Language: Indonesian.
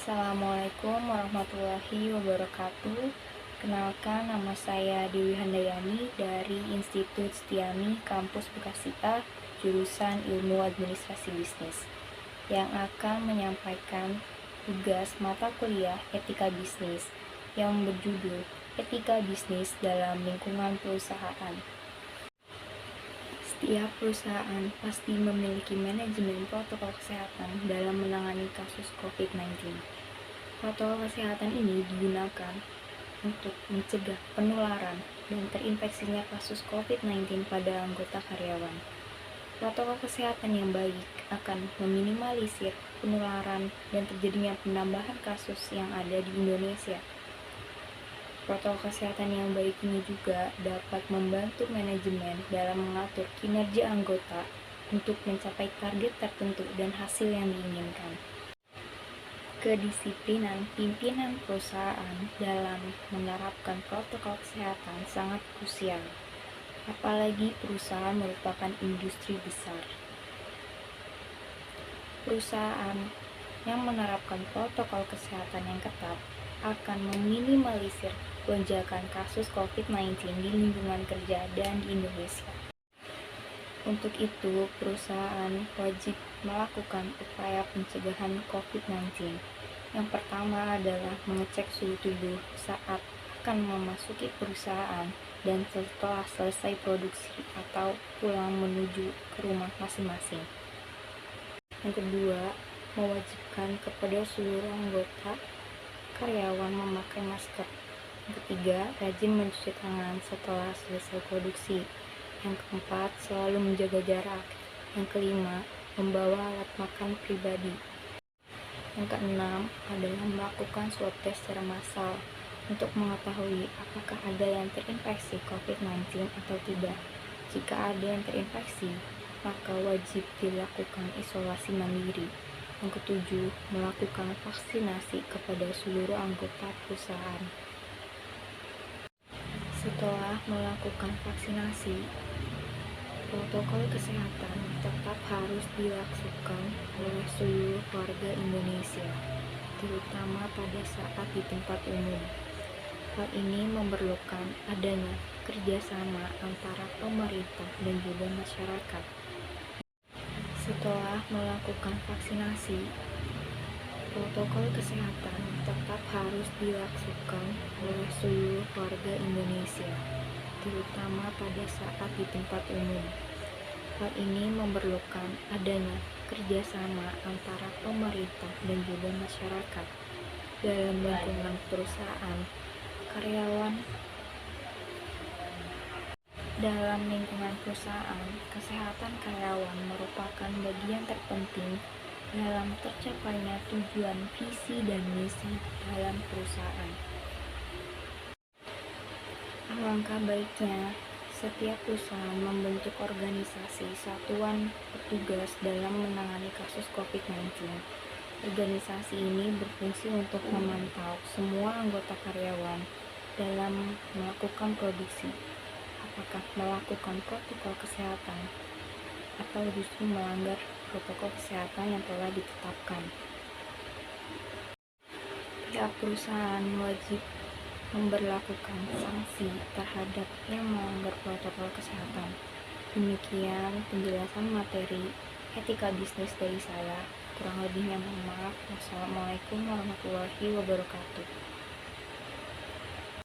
Assalamualaikum warahmatullahi wabarakatuh. Kenalkan, nama saya Dewi Handayani dari Institut Setiami Kampus Bekasi A, jurusan Ilmu Administrasi Bisnis, yang akan menyampaikan tugas mata kuliah Etika Bisnis yang berjudul Etika Bisnis dalam Lingkungan Perusahaan. Setiap perusahaan pasti memiliki manajemen protokol kesehatan dalam menangani kasus COVID-19. Protokol kesehatan ini digunakan untuk mencegah penularan dan terinfeksinya kasus COVID-19 pada anggota karyawan. Protokol kesehatan yang baik akan meminimalisir penularan dan terjadinya penambahan kasus yang ada di Indonesia. Protokol kesehatan yang baik ini juga dapat membantu manajemen dalam mengatur kinerja anggota untuk mencapai target tertentu dan hasil yang diinginkan. Kedisiplinan pimpinan perusahaan dalam menerapkan protokol kesehatan sangat krusial, apalagi perusahaan merupakan industri besar. Perusahaan yang menerapkan protokol kesehatan yang ketat akan meminimalisir lonjakan kasus COVID-19 di lingkungan kerja dan di Indonesia. Untuk itu, perusahaan wajib melakukan upaya pencegahan COVID-19. Yang pertama adalah mengecek suhu tubuh saat akan memasuki perusahaan dan setelah selesai produksi atau pulang menuju ke rumah masing-masing. Yang kedua, mewajibkan kepada seluruh anggota karyawan memakai masker. Yang ketiga, rajin mencuci tangan setelah selesai produksi. Yang keempat, selalu menjaga jarak. Yang kelima, membawa alat makan pribadi. Yang keenam adalah melakukan swab test secara massal untuk mengetahui apakah ada yang terinfeksi COVID-19 atau tidak. Jika ada yang terinfeksi, maka wajib dilakukan isolasi mandiri. Yang ketujuh, melakukan vaksinasi kepada seluruh anggota perusahaan. Setelah melakukan vaksinasi, protokol kesehatan tetap harus dilakukan oleh seluruh warga Indonesia, terutama pada saat di tempat umum. Hal ini memerlukan adanya kerjasama antara pemerintah dan juga masyarakat. Setelah melakukan vaksinasi, protokol kesehatan tetap harus dilakukan oleh seluruh warga Indonesia, terutama pada saat di tempat umum. Hal ini memerlukan adanya kerjasama antara pemerintah dan juga masyarakat dalam lingkungan perusahaan, karyawan. Dalam lingkungan perusahaan, kesehatan karyawan merupakan bagian terpenting dalam tercapainya tujuan visi dan misi dalam perusahaan. Alangkah baiknya setiap perusahaan membentuk organisasi satuan petugas dalam menangani kasus COVID-19. Organisasi ini berfungsi untuk memantau semua anggota karyawan dalam melakukan produksi, apakah melakukan protokol kesehatan atau justru melanggar protokol kesehatan yang telah ditetapkan. Pihak perusahaan wajib memberlakukan sanksi terhadap yang melanggar protokol kesehatan. Demikian penjelasan materi etika bisnis dari saya. Kurang lebihnya mohon maaf. Wassalamualaikum warahmatullahi wabarakatuh.